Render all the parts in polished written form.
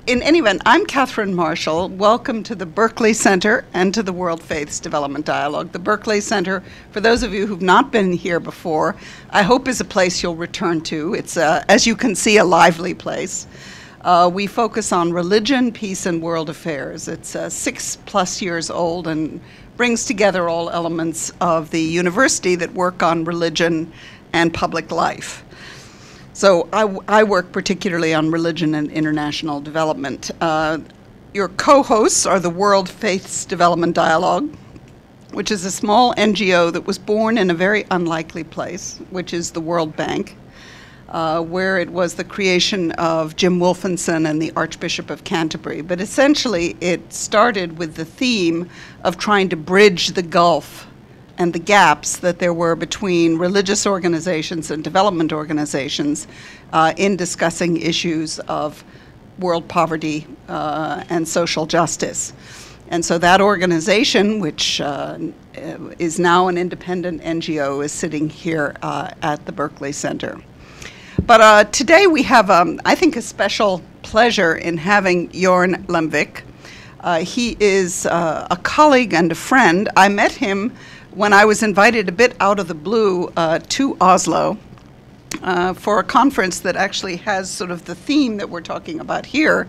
In any event, I'm Catherine Marshall. Welcome to the Berkley Center and to the World Faiths Development Dialogue. The Berkley Center, for those of you who've not been here before, I hope is a place you'll return to. It's, as you can see, a lively place. We focus on religion, peace, and world affairs. It's 6+ years old and brings together all elements of the university that work on religion and public life. So I work particularly on religion and international development. Your co-hosts are the World Faiths Development Dialogue, which is a small NGO that was born in a very unlikely place, which is the World Bank, where it was the creation of Jim Wolfenson and the Archbishop of Canterbury. But essentially, it started with the theme of trying to bridge the gulf and the gaps that there were between religious organizations and development organizations in discussing issues of world poverty and social justice. And so that organization, which is now an independent NGO, is sitting here at the Berkley Center. But today we have, I think, a special pleasure in having Jørn Lemvik. He is a colleague and a friend. I met him when I was invited a bit out of the blue to Oslo for a conference that actually has sort of the theme that we're talking about here,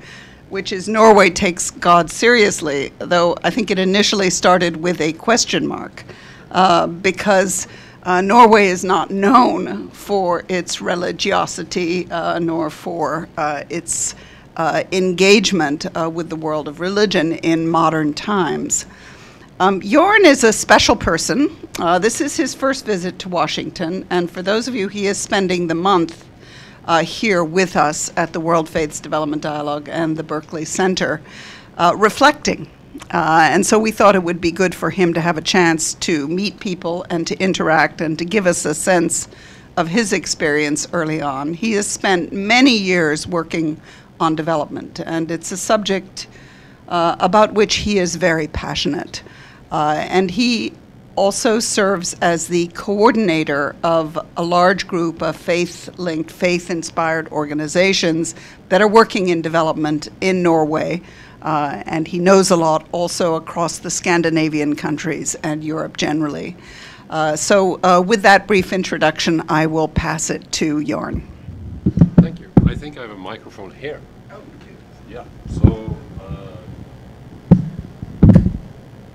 which is Norway Takes God Seriously, though I think it initially started with a question mark, because Norway is not known for its religiosity nor for its engagement with the world of religion in modern times. Jørn is a special person. This is his first visit to Washington, and for those of you, he is spending the month here with us at the World Faiths Development Dialogue and the Berkley Center, reflecting. And so we thought it would be good for him to have a chance to meet people and to interact and to give us a sense of his experience early on. He has spent many years working on development, and it's a subject about which he is very passionate. And he also serves as the coordinator of a large group of faith-linked, faith-inspired organizations that are working in development in Norway. And he knows a lot also across the Scandinavian countries and Europe generally. So with that brief introduction, I will pass it to Jørn. Thank you. I think I have a microphone here. Oh, yeah. So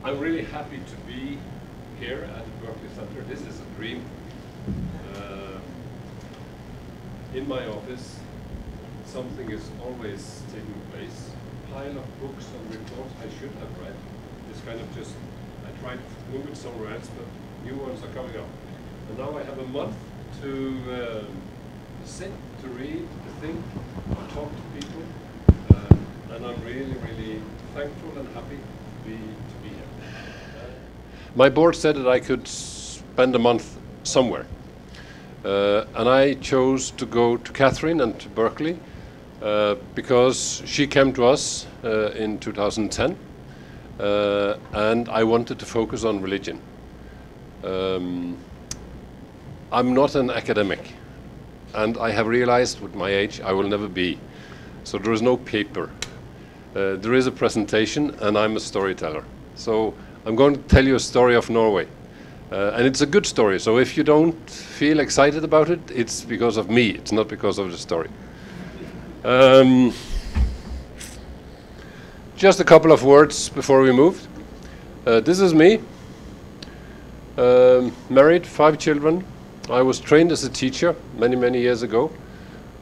I'm really happy to be here at the Berkley Center. This is a dream. In my office, something is always taking place. A pile of books and reports I should have read. It's kind of just, I tried to move it somewhere else, but new ones are coming up. And now I have a month to sit, to read, to think, to talk to people. And I'm really, really thankful and happy to be here. My board said that I could spend a month somewhere. And I chose to go to Catherine and to Berkley because she came to us in 2010 and I wanted to focus on religion. I'm not an academic, and I have realized with my age I will never be. So there is no paper. There is a presentation and I'm a storyteller. So I'm going to tell you a story of Norway. And it's a good story, so if you don't feel excited about it, it's because of me, it's not because of the story. Just a couple of words before we move. This is me, married, 5 children. I was trained as a teacher many years ago.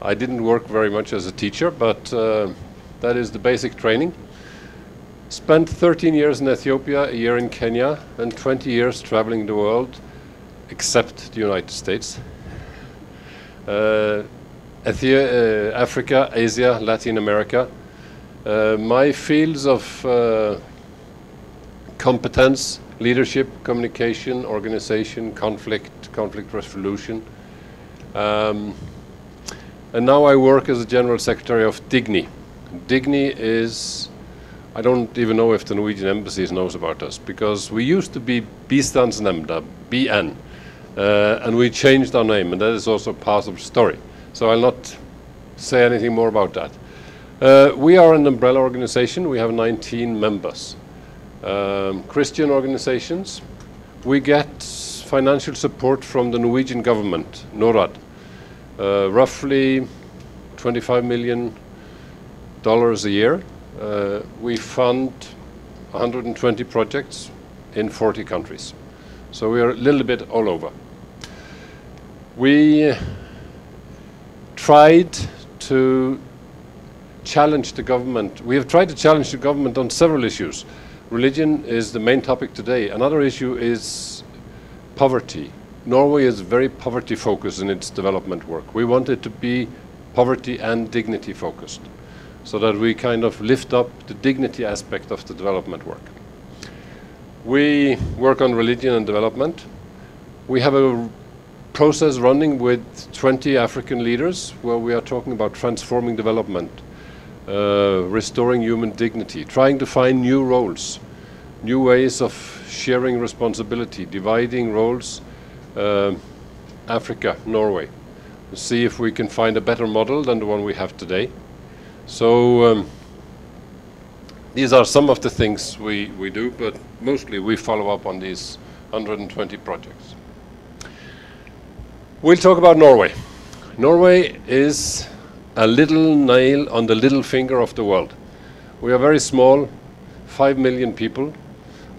I didn't work very much as a teacher, but that is the basic training. Spent 13 years in Ethiopia, a year in Kenya, and 20 years traveling the world, except the United States. Africa, Asia, Latin America. My fields of competence, leadership, communication, organization, conflict resolution. And now I work as a General Secretary of Digni. Digni is, I don't even know if the Norwegian embassy knows about us, because we used to be Bistandsnemnda, BN, and we changed our name, and that is also part of the story. So I'll not say anything more about that. We are an umbrella organization. We have 19 members. Christian organizations. We get financial support from the Norwegian government, NORAD, roughly $25 million a year. We fund 120 projects in 40 countries. So we are a little bit all over. We tried to challenge the government. We have tried to challenge the government on several issues. Religion is the main topic today. Another issue is poverty. Norway is very poverty focused in its development work. We want it to be poverty and dignity focused, so that we kind of lift up the dignity aspect of the development work. We work on religion and development. We have a process running with 20 African leaders where we are talking about transforming development, restoring human dignity, trying to find new roles, new ways of sharing responsibility, dividing roles, Africa, Norway, to see if we can find a better model than the one we have today. So these are some of the things we do, but mostly we follow up on these 120 projects. We'll talk about Norway. Norway is a little nail on the little finger of the world. We are very small, 5 million people.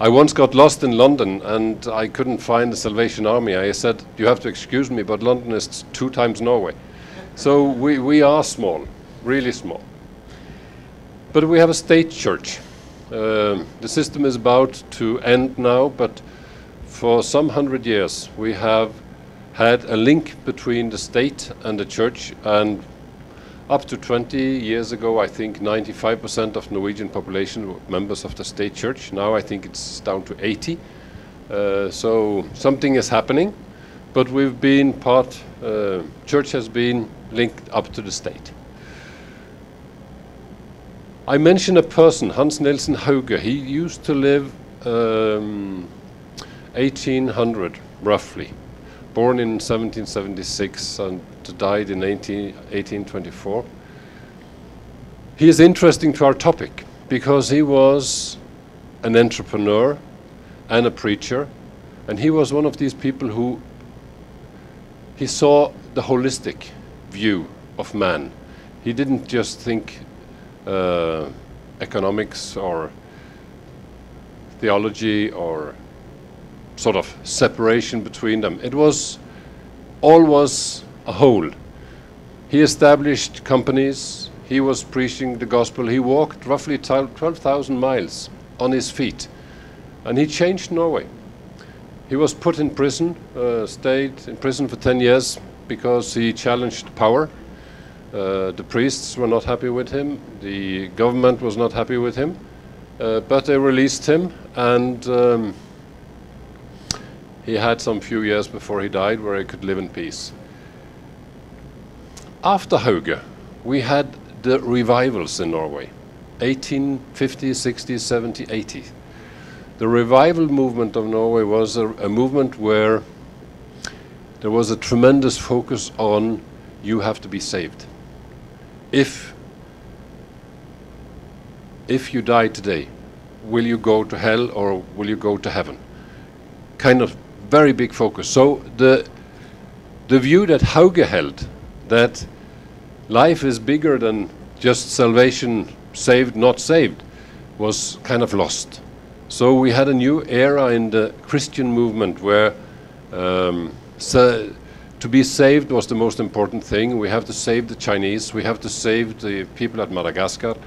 I once got lost in London and I couldn't find the Salvation Army. I said, you have to excuse me, but London is 2 times Norway. So we are small, really small. But we have a state church. The system is about to end now, but for some 100 years we have had a link between the state and the church, and up to 20 years ago, I think 95% of Norwegian population were members of the state church. Now I think it's down to 80. So something is happening, but we've been church has been linked up to the state. I mentioned a person, Hans Nielsen Hauge. He used to live 1800 roughly, born in 1776 and died in 1824. He is interesting to our topic because he was an entrepreneur and a preacher, and he was one of these people who he saw the holistic view of man. He didn't just think economics or theology or sort of separation between them. It was all was a whole. He established companies. He was preaching the gospel. He walked roughly 12,000 miles on his feet, and he changed Norway. He was put in prison, stayed in prison for 10 years because he challenged power. The priests were not happy with him. The government was not happy with him, but they released him, and he had some few years before he died where he could live in peace. After Hauge, we had the revivals in Norway, 1850, 60, 70, 80. The revival movement of Norway was a movement where there was a tremendous focus on you have to be saved. If you die today, will you go to hell or will you go to heaven? Kind of very big focus. So the view that Hauge held, that life is bigger than just salvation, saved, not saved, was kind of lost. So we had a new era in the Christian movement where to be saved was the most important thing. We have to save the Chinese, we have to save the people at Madagascar,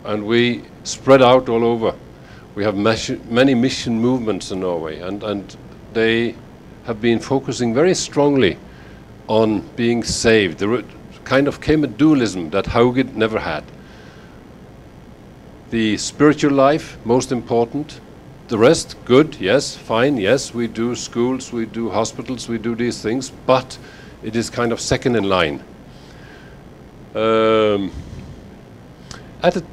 and we spread out all over. We have many mission movements in Norway, and they have been focusing very strongly on being saved. There kind of came a dualism that Hauge never had. The spiritual life, most important. The rest, good, yes, fine, yes, we do schools, we do hospitals, we do these things, but it is kind of second in line. At the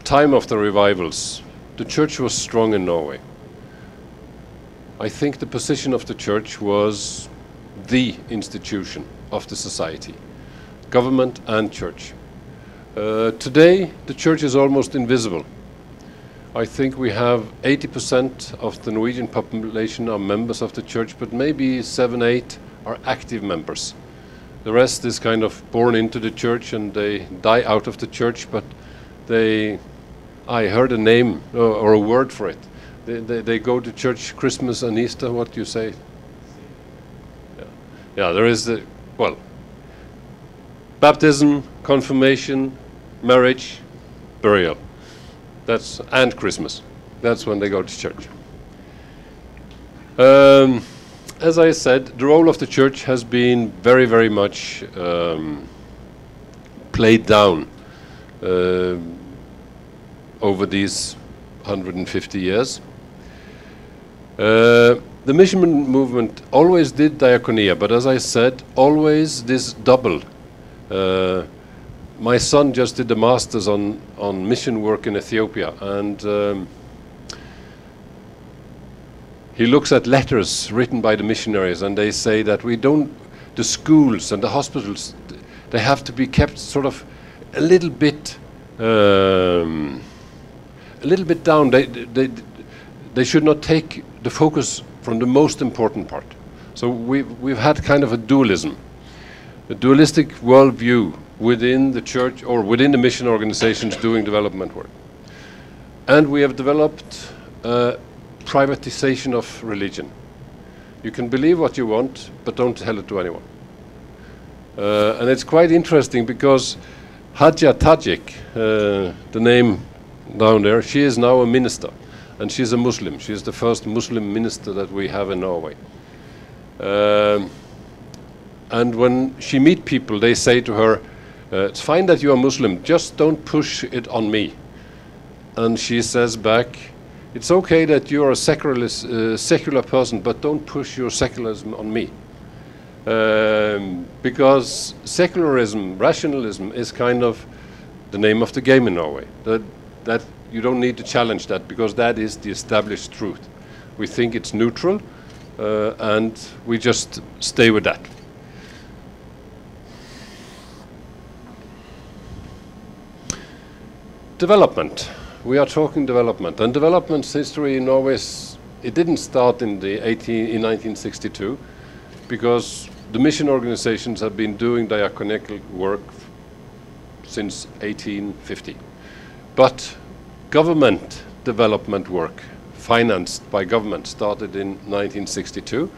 time of the revivals, the church was strong in Norway. I think the position of the church was the institution of the society, government and church. Today, the church is almost invisible. I think we have 80% of the Norwegian population are members of the church, but maybe 7, 8 are active members. The rest is kind of born into the church and they die out of the church, but I heard a name or a word for it. They go to church Christmas and Easter. What do you say? Yeah, there is baptism, confirmation, marriage, burial. And Christmas. That's when they go to church. As I said, the role of the church has been very, very much played down over these 150 years. The mission movement always did diaconia, but as I said, always this double. My son just did the masters on mission work in Ethiopia, and he looks at letters written by the missionaries, and they say that the schools and the hospitals, they have to be kept sort of a little bit down. They should not take the focus from the most important part. So we've had kind of a dualistic worldview within the church or within the mission organizations doing development work. And we have developed privatization of religion. You can believe what you want, but don't tell it to anyone. And it's quite interesting because Hadia Tajik, the name down there, she is now a minister, and she's a Muslim. She's the first Muslim minister that we have in Norway. And when she meets people, they say to her, it's fine that you are Muslim, just don't push it on me. And she says back, it's okay that you are a secular person, but don't push your secularism on me. Because secularism, rationalism, is kind of the name of the game in Norway. That you don't need to challenge that, because that is the established truth. We think it's neutral, and we just stay with that. Development. We are talking development, and development history in Norway, it didn't start in 1962, because the mission organizations have been doing diaconical work since 1850. But government development work, financed by government, started in 1962.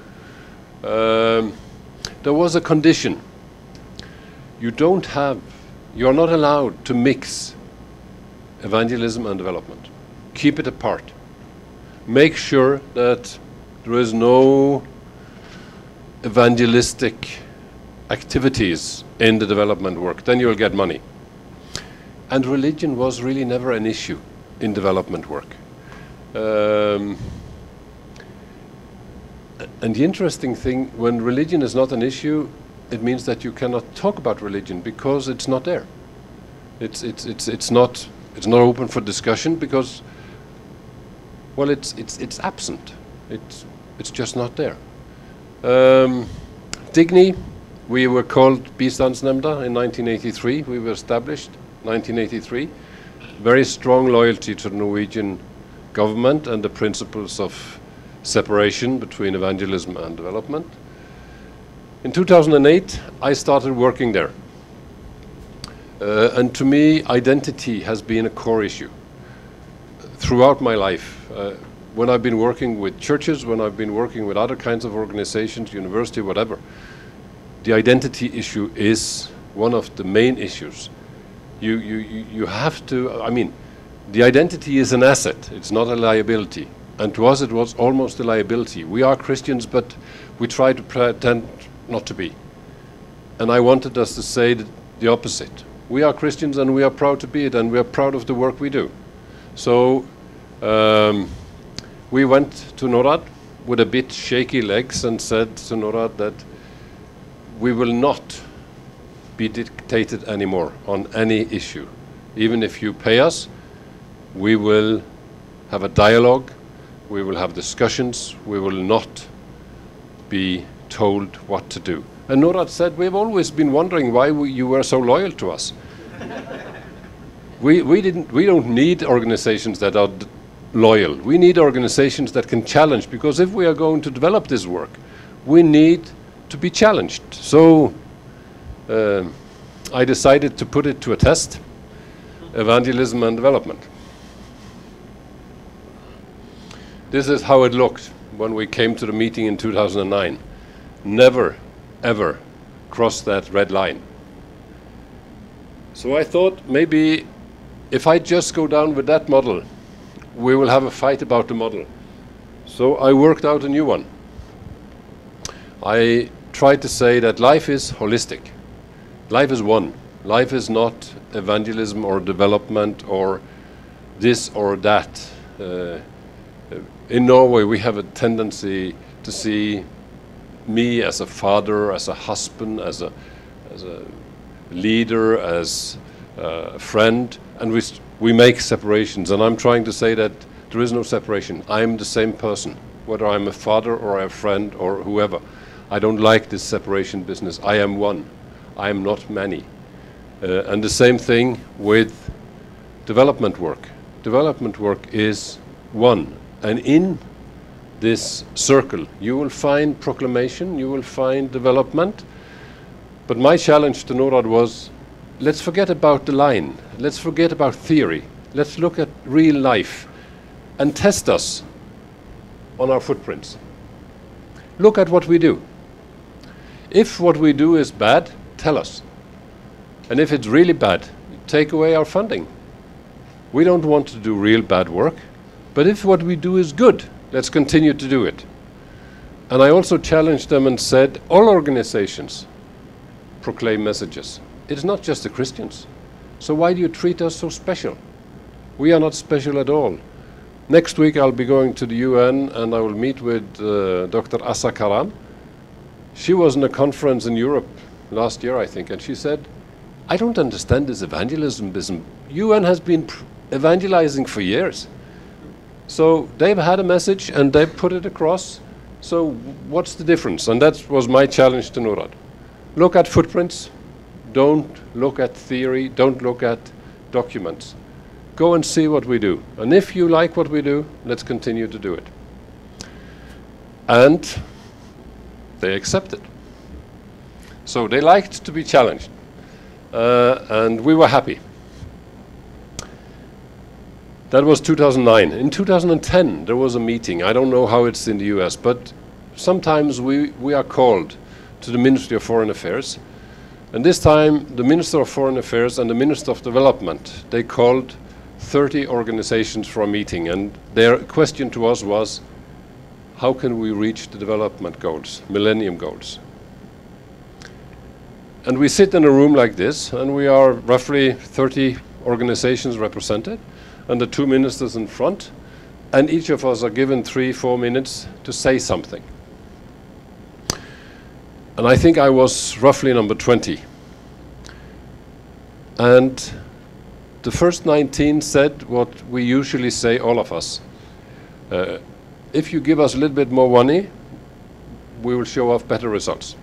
There was a condition. You are not allowed to mix evangelism and development. Keep it apart. Make sure that there is no evangelistic activities in the development work. Then you'll get money. And religion was really never an issue in development work. And the interesting thing, when religion is not an issue, it means that you cannot talk about religion because it's not there. It's not open for discussion because, well, it's absent. It's just not there. Digni, we were called Bistandsnemnda in 1983. We were established 1983. Very strong loyalty to the Norwegian government and the principles of separation between evangelism and development. In 2008, I started working there. And to me, identity has been a core issue throughout my life. When I've been working with churches, when I've been working with other kinds of organizations, university, whatever, the identity issue is one of the main issues. You have to, I mean, the identity is an asset, it's not a liability. And to us it was almost a liability. We are Christians, but we try to pretend not to be. And I wanted us to say the opposite. We are Christians and we are proud to be it, and we are proud of the work we do. So we went to NORAD with a bit shaky legs and said to NORAD that we will not be dictated anymore on any issue. Even if you pay us, we will have a dialogue, we will have discussions, we will not be told what to do. And NORAD said, we've always been wondering why you were so loyal to us. We don't need organizations that are loyal. We need organizations that can challenge, because if we are going to develop this work, we need to be challenged. So I decided to put it to a test: evangelism and development. This is how it looked when we came to the meeting in 2009. Never, ever cross that red line. So I thought, maybe if I just go down with that model, we will have a fight about the model. So I worked out a new one. I tried to say that life is holistic. Life is one. Life is not evangelism or development or this or that. In Norway, we have a tendency to see me as a father, as a husband, as a leader, as a friend, and we make separations. And I'm trying to say that there is no separation. I'm the same person, whether I'm a father or a friend or whoever. I don't like this separation business. I am one. I am not many. And the same thing with development work. Development work is one. And in this circle, you will find proclamation, you will find development. But my challenge to Norad was, let's forget about the line. Let's forget about theory. Let's look at real life and test us on our footprints. Look at what we do. If what we do is bad, tell us. And if it's really bad, take away our funding. We don't want to do real bad work. But if what we do is good, let's continue to do it. And I also challenged them and said, all organizations proclaim messages. It's not just the Christians. So why do you treat us so special? We are not special at all. Next week I'll be going to the UN and I will meet with Dr. Assa Karam. She was in a conference in Europe last year, I think, and she said, I don't understand this evangelism business. UN has been evangelizing for years. So they've had a message and they've put it across. So what's the difference? And that was my challenge to Norad. Look at footprints. Don't look at theory. Don't look at documents. Go and see what we do. And if you like what we do, let's continue to do it. And they accepted. So they liked to be challenged. And we were happy. That was 2009. In 2010, there was a meeting. I don't know how it's in the US, but sometimes we are called to the Ministry of Foreign Affairs. And this time, the Minister of Foreign Affairs and the Minister of Development, they called 30 organizations for a meeting. And their question to us was, how can we reach the development goals, Millennium Goals? And we sit in a room like this, and we are roughly 30 organizations represented, and the two ministers in front, and each of us are given 3-4 minutes to say something. And I think I was roughly number 20. And the first 19 said what we usually say, all of us. If you give us a little bit more money, we will show off better results.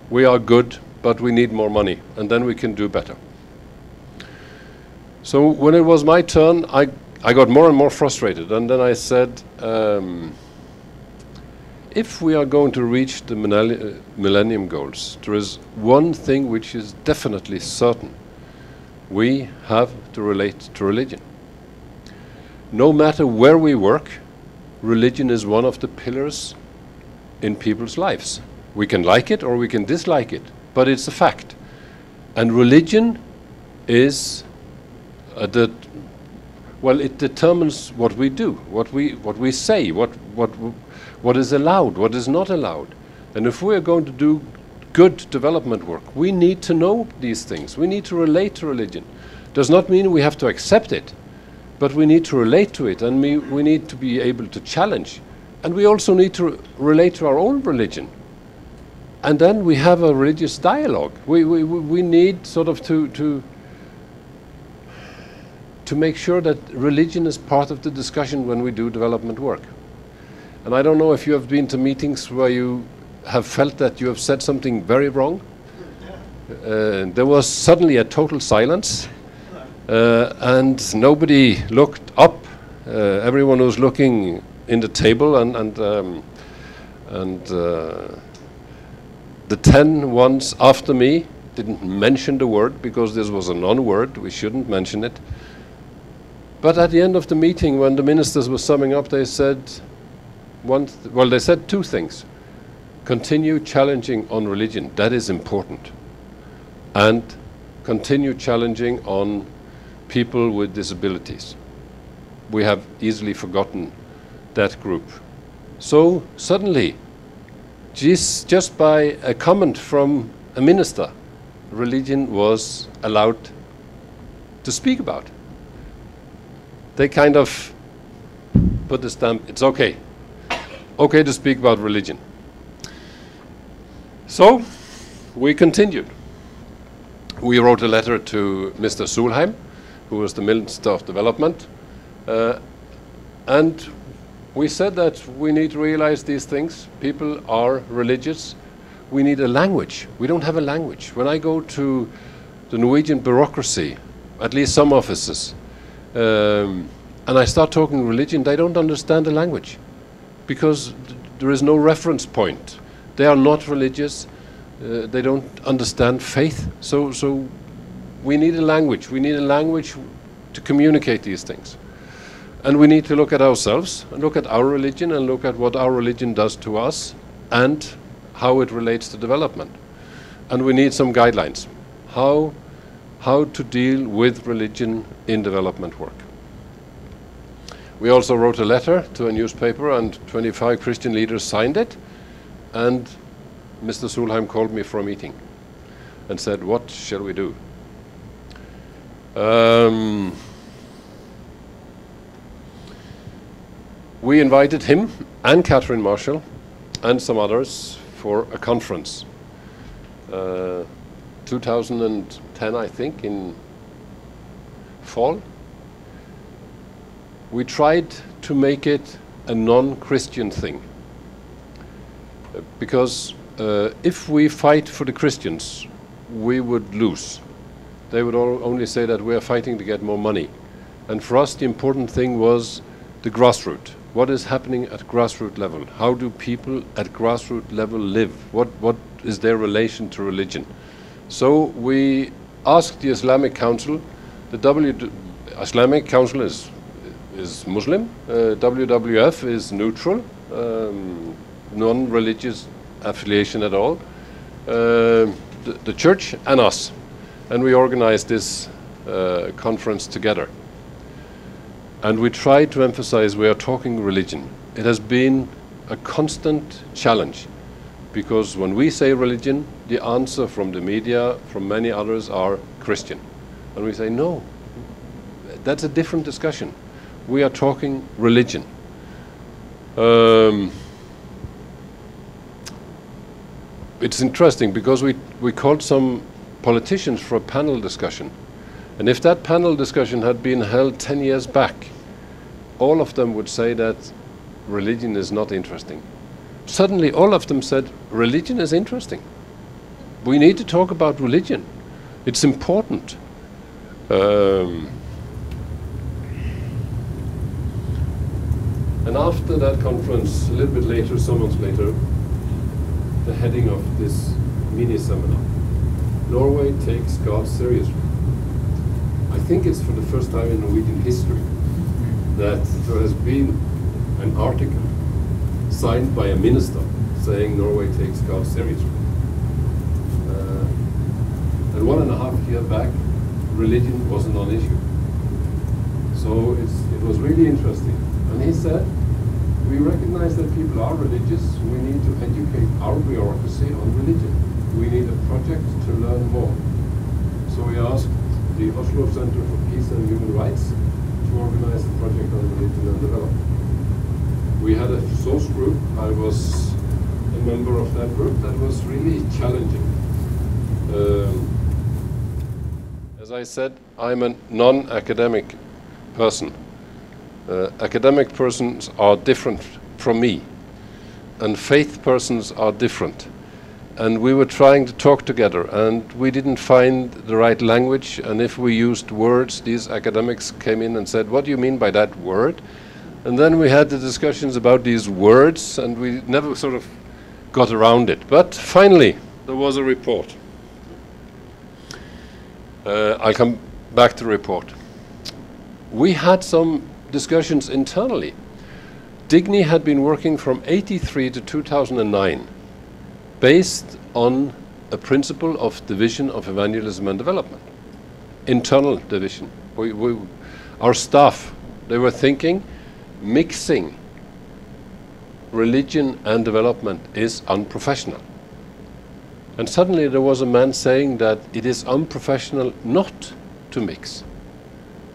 We are good, but we need more money, and then we can do better. So when it was my turn, I got more and more frustrated, and then I said, if we are going to reach the Millennium Goals, there is one thing which is definitely certain. We have to relate to religion. No matter where we work, religion is one of the pillars in people's lives. We can like it or we can dislike it, but it's a fact. And religion is it determines what we do, what we say, what is allowed, what is not allowed. And if we are going to do good development work, we need to know these things. We need to relate to religion. Does not mean we have to accept it, but we need to relate to it, and we need to be able to challenge. And we also need to relate to our own religion. And then we have a religious dialogue. We need sort of to make sure that religion is part of the discussion when we do development work. And I don't know if you have been to meetings where you have felt that you have said something very wrong. There was suddenly a total silence, and nobody looked up. Everyone was looking in the table, and the 10 ones after me didn't mention the word because this was a non-word. We shouldn't mention it. But at the end of the meeting, when the ministers were summing up, they said they said two things. Continue challenging on religion, that is important. And continue challenging on people with disabilities. We have easily forgotten that group. So suddenly, just by a comment from a minister, religion was allowed to speak about. They kind of put the stamp, it's okay. Okay to speak about religion. So we continued. We wrote a letter to Mr. Solheim, who was the Minister of Development, and we said that we need to realize these things. People are religious. We need a language. We don't have a language. When I go to the Norwegian bureaucracy, at least some offices, and I start talking religion, they don't understand the language because there is no reference point. They are not religious. They don't understand faith. So we need a language. We need a language to communicate these things. And we need to look at ourselves, and look at our religion, and look at what our religion does to us, and how it relates to development. And we need some guidelines. How to deal with religion in development work. We also wrote a letter to a newspaper, and 25 Christian leaders signed it. And Mr. Solheim called me for a meeting and said, what shall we do? We invited him and Catherine Marshall and some others for a conference. 2010, I think, in fall. We tried to make it a non-Christian thing. Because if we fight for the Christians, we would lose. They would only say that we are fighting to get more money. And for us, the important thing was the grassroots. What is happening at grassroots level? How do people at grassroots level live? What is their relation to religion? So we asked the Islamic Council. The Islamic Council is Muslim. WWF is neutral, non-religious affiliation at all. The church and us. And we organized this conference together. And we tried to emphasize we are talking religion. It has been a constant challenge because when we say religion, the answer from the media, from many others, are Christian. And we say, no, that's a different discussion. We are talking religion. It's interesting because we called some politicians for a panel discussion. And if that panel discussion had been held 10 years back, all of them would say that religion is not interesting. Suddenly all of them said, religion is interesting. We need to talk about religion. It's important. And after that conference, a little bit later, some months later, the heading of this mini seminar, Norway takes God seriously. I think it's for the first time in Norwegian history that there has been an article signed by a minister saying Norway takes God seriously. And 1.5 years back, religion was a non-issue. So it was really interesting. And he said, we recognize that people are religious. We need to educate our bureaucracy on religion. We need a project to learn more. So we asked the Oslo Center for Peace and Human Rights to organize a project on religion and development. We had a source group. I was a member of that group. That was really challenging. As I said, I'm a non-academic person. Academic persons are different from me, and faith persons are different. And we were trying to talk together, and we didn't find the right language. And if we used words, these academics came in and said, "What do you mean by that word?" And then we had the discussions about these words, and we never sort of got around it. But finally, there was a report. I'll come back to the report. We had some discussions internally. Digni had been working from 83 to 2009 based on a principle of division of evangelism and development, internal division. Our staff, they were thinking mixing religion and development is unprofessional. And suddenly there was a man saying that it is unprofessional not to mix.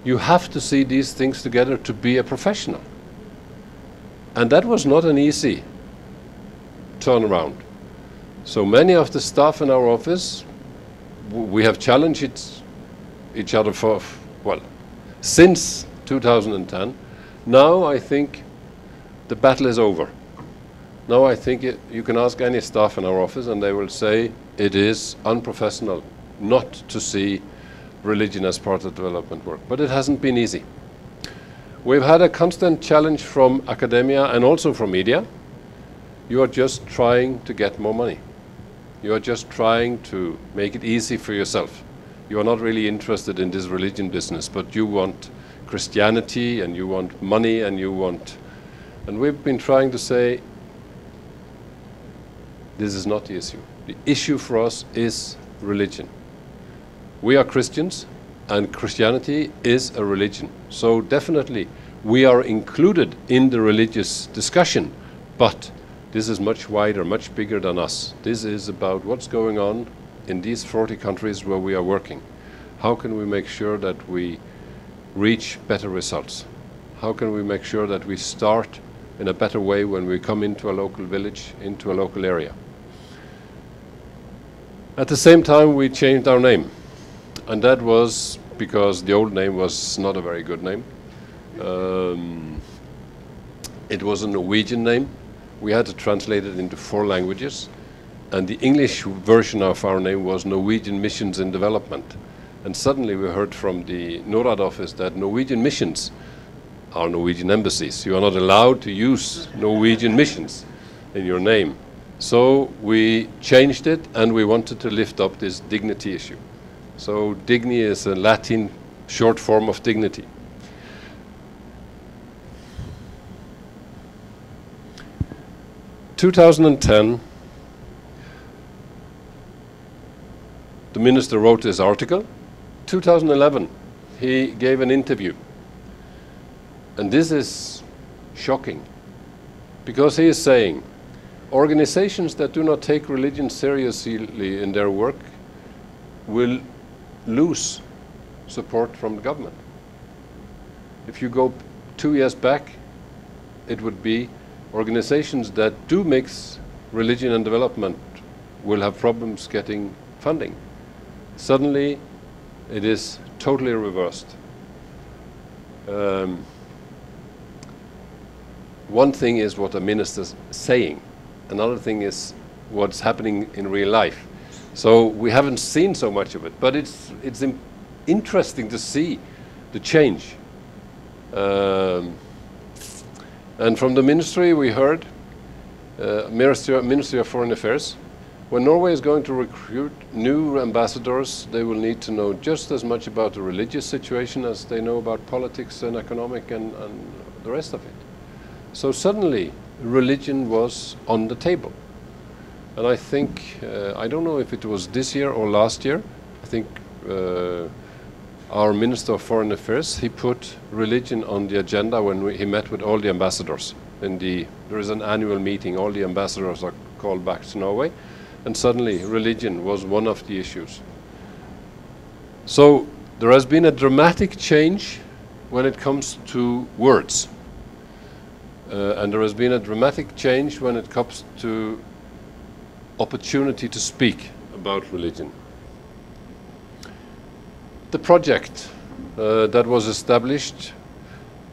You have to see these things together to be a professional. And that was not an easy turnaround. So many of the staff in our office, we have challenged each other for, well, since 2010. Now I think the battle is over. Now I think you can ask any staff in our office and they will say it is unprofessional not to see religion as part of development work. But it hasn't been easy. We've had a constant challenge from academia and also from media. You are just trying to get more money. You are just trying to make it easy for yourself. You are not really interested in this religion business, but you want Christianity and you want money and you want... And we've been trying to say, this is not the issue. The issue for us is religion. We are Christians and Christianity is a religion. So definitely we are included in the religious discussion, but this is much wider, much bigger than us. This is about what's going on in these 40 countries where we are working. How can we make sure that we reach better results? How can we make sure that we start in a better way when we come into a local village, into a local area? At the same time, we changed our name. And that was because the old name was not a very good name. It was a Norwegian name. We had to translate it into 4 languages. And the English version of our name was Norwegian Missions in Development. And suddenly we heard from the NORAD office that Norwegian missions are Norwegian embassies. You are not allowed to use Norwegian missions in your name. So we changed it and we wanted to lift up this dignity issue. So Digni is a Latin short form of dignity. In 2010, the minister wrote this article. 2011, he gave an interview. And this is shocking, because he is saying, organizations that do not take religion seriously in their work will lose support from the government. If you go 2 years back, it would be organizations that do mix religion and development will have problems getting funding. Suddenly, it is totally reversed. One thing is what a minister's saying. Another thing is what's happening in real life. So we haven't seen so much of it, but it's interesting to see the change. And from the ministry we heard, Ministry of Foreign Affairs, when Norway is going to recruit new ambassadors, they will need to know just as much about the religious situation as they know about politics and economic and the rest of it. So suddenly, religion was on the table. And I think, I don't know if it was this year or last year, I think our Minister of Foreign Affairs, he put religion on the agenda when he met with all the ambassadors. There is an annual meeting, all the ambassadors are called back to Norway, and suddenly religion was one of the issues. So there has been a dramatic change when it comes to words. And there has been a dramatic change when it comes to opportunity to speak about religion. The project that was established,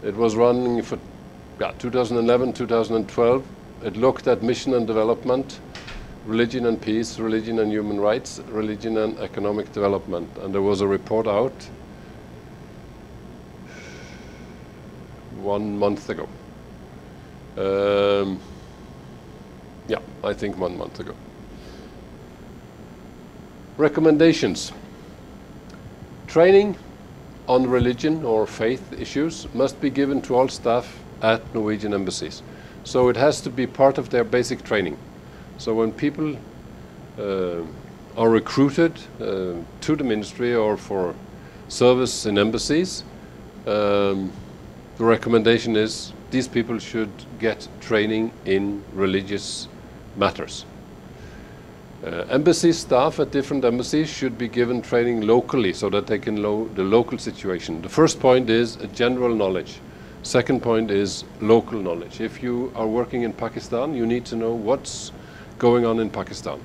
it was running for 2011, 2012. It looked at mission and development religion and peace, religion and human rights, religion and economic development. And there was a report out 1 month ago. Yeah, I think 1 month ago. Recommendations. Training on religion or faith issues must be given to all staff at Norwegian embassies. So it has to be part of their basic training. So when people are recruited to the ministry or for service in embassies, the recommendation is these people should get training in religious matters. Embassy staff at different embassies should be given training locally so that they can know the local situation. The first point is a general knowledge. Second point is local knowledge. If you are working in Pakistan, you need to know what's going on in Pakistan.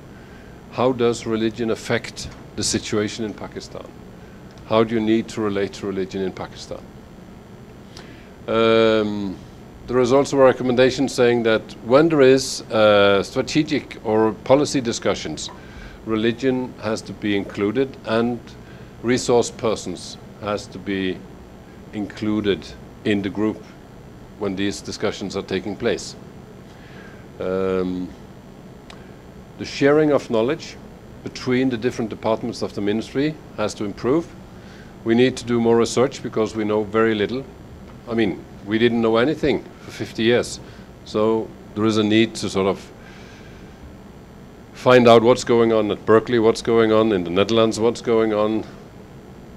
How does religion affect the situation in Pakistan? How do you need to relate to religion in Pakistan? There is also a recommendation saying that when there is strategic or policy discussions, religion has to be included and resource persons has to be included in the group when these discussions are taking place. The sharing of knowledge between the different departments of the ministry has to improve. We need to do more research because we know very little. I mean, we didn't know anything for 50 years. So there is a need to sort of find out what's going on at Berkeley, what's going on in the Netherlands, what's going on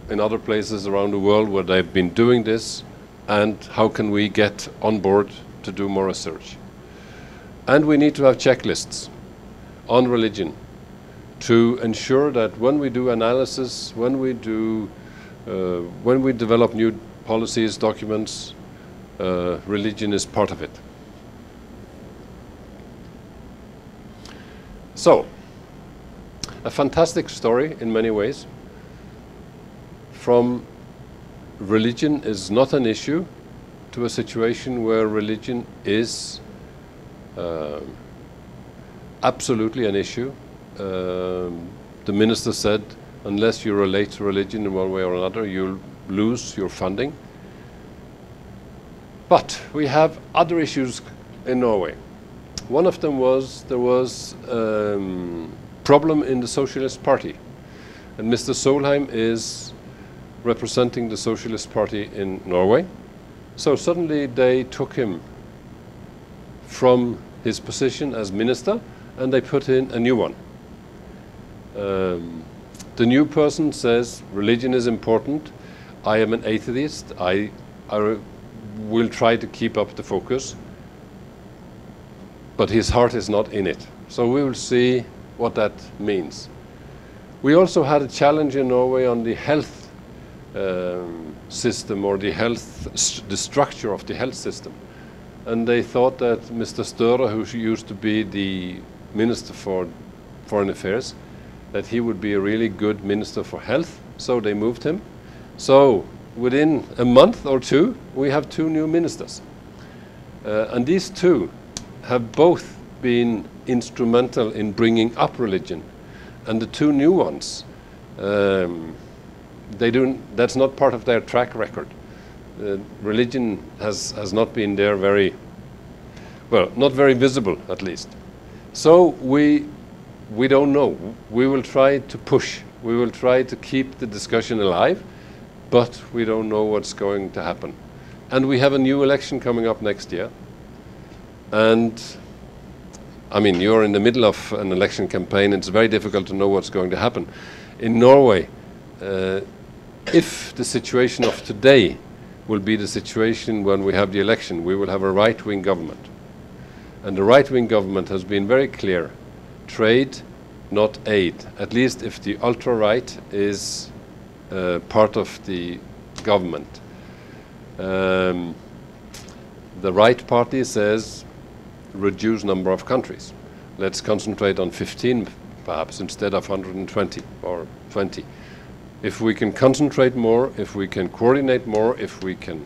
in other places around the world where they've been doing this, and how can we get on board to do more research. And we need to have checklists on religion to ensure that when we do analysis, when we develop new policies, documents, religion is part of it. So, a fantastic story in many ways. From religion is not an issue to a situation where religion is absolutely an issue. The minister said, unless you relate to religion in one way or another, you'll lose your funding. But we have other issues in Norway. One of them was there was a problem in the Socialist Party. And Mr. Solheim is representing the Socialist Party in Norway. So suddenly they took him from his position as minister and they put in a new one. The new person says religion is important. I am an atheist. I will try to keep up the focus, but his heart is not in it. So we will see what that means. We also had a challenge in Norway on the health system, or the structure of the health system. And they thought that Mr. Støre, who used to be the Minister for Foreign Affairs, that he would be a really good Minister for Health, so they moved him. So within a month or two, we have 2 new ministers. And these 2 have both been instrumental in bringing up religion. And the 2 new ones, that's not part of their track record. Religion has not been there not very visible, at least. So we don't know. We will try to push. We will try to keep the discussion alive, but we don't know what's going to happen. And we have a new election coming up next year. And I mean, you're in the middle of an election campaign. It's very difficult to know what's going to happen. In Norway, if the situation of today will be the situation when we have the election, we will have a right-wing government. And the right-wing government has been very clear. Trade, not aid. At least if the ultra-right is part of the government. The right party says reduce number of countries. Let's concentrate on 15 perhaps instead of 120 or 20. If we can concentrate more, if we can coordinate more, if we can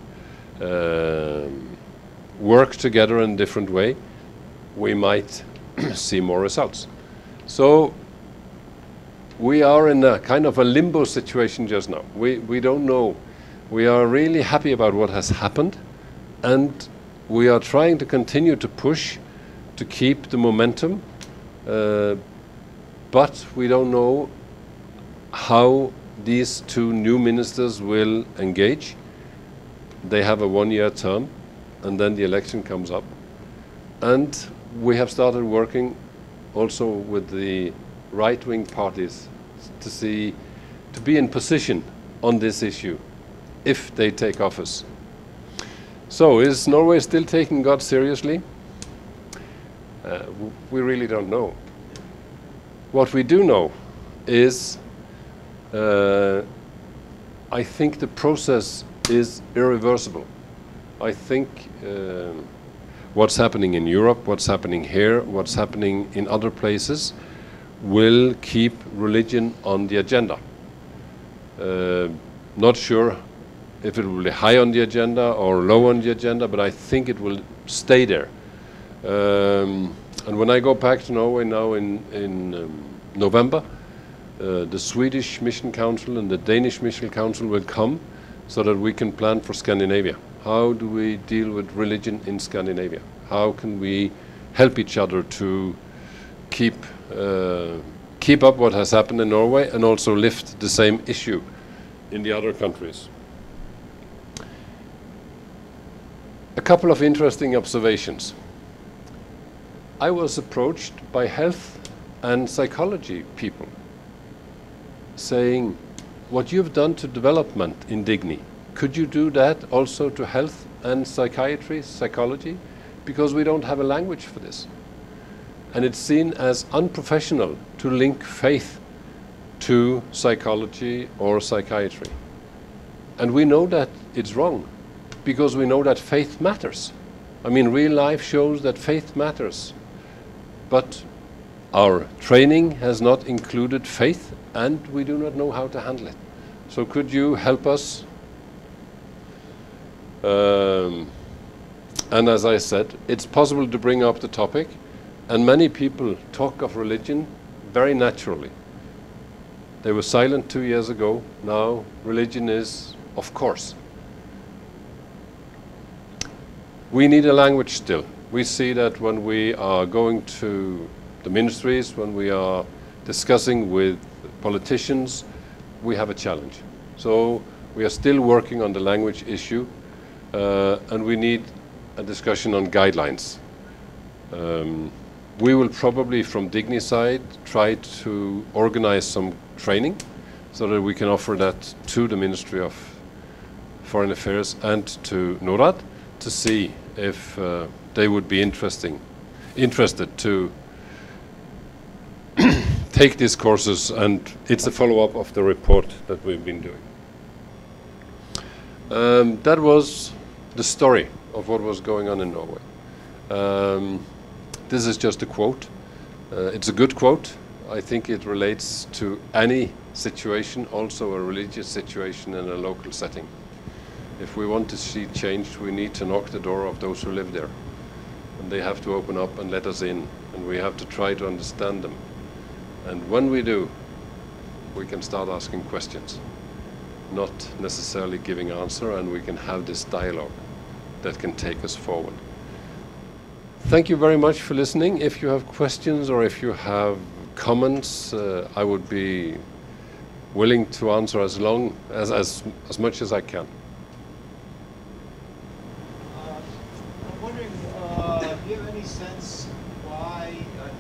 work together in a different way, we might see more results. So we are in a kind of a limbo situation just now. We don't know. We are really happy about what has happened, and we are trying to continue to push to keep the momentum, but we don't know how these two new ministers will engage. They have a one-year term, and then the election comes up. And we have started working also with the right-wing parties to be in position on this issue if they take office. So is Norway still taking God seriously? We really don't know. What we do know is I think the process is irreversible. I think what's happening in Europe, what's happening here, what's happening in other places will keep religion on the agenda. Not sure if it will be high on the agenda or low on the agenda, but I think it will stay there. And when I go back to Norway now in November, the Swedish Mission Council and the Danish Mission Council will come so that we can plan for Scandinavia. How do we deal with religion in Scandinavia? How can we help each other to keep up what has happened in Norway and also lift the same issue in the other countries? A couple of interesting observations. I was approached by health and psychology people saying, what you've done to development in Digni, could you do that also to health and psychiatry, psychology? Because we don't have a language for this. And it's seen as unprofessional to link faith to psychology or psychiatry. And we know that it's wrong, because we know that faith matters. I mean, real life shows that faith matters. But our training has not included faith, and we do not know how to handle it. So could you help us? And as I said, it's possible to bring up the topic, and many people talk of religion very naturally. They were silent 2 years ago. Now religion is, of course. We need a language still. We see that when we are going to the ministries, when we are discussing with politicians, we have a challenge. So we are still working on the language issue, and we need a discussion on guidelines. We will probably, from Digni side, try to organize some training so that we can offer that to the Ministry of Foreign Affairs and to NORAD to see if they would be interested to take these courses, and it's a follow-up of the report that we've been doing. That was the story of what was going on in Norway. This is just a quote. It's a good quote. I think it relates to any situation, also a religious situation in a local setting. If we want to see change, we need to knock the door of those who live there. And they have to open up and let us in, and we have to try to understand them. And when we do, we can start asking questions, not necessarily giving answer, and we can have this dialogue that can take us forward. Thank you very much for listening. If you have questions or if you have comments, I would be willing to answer as much as I can. I'm wondering, do you have any sense why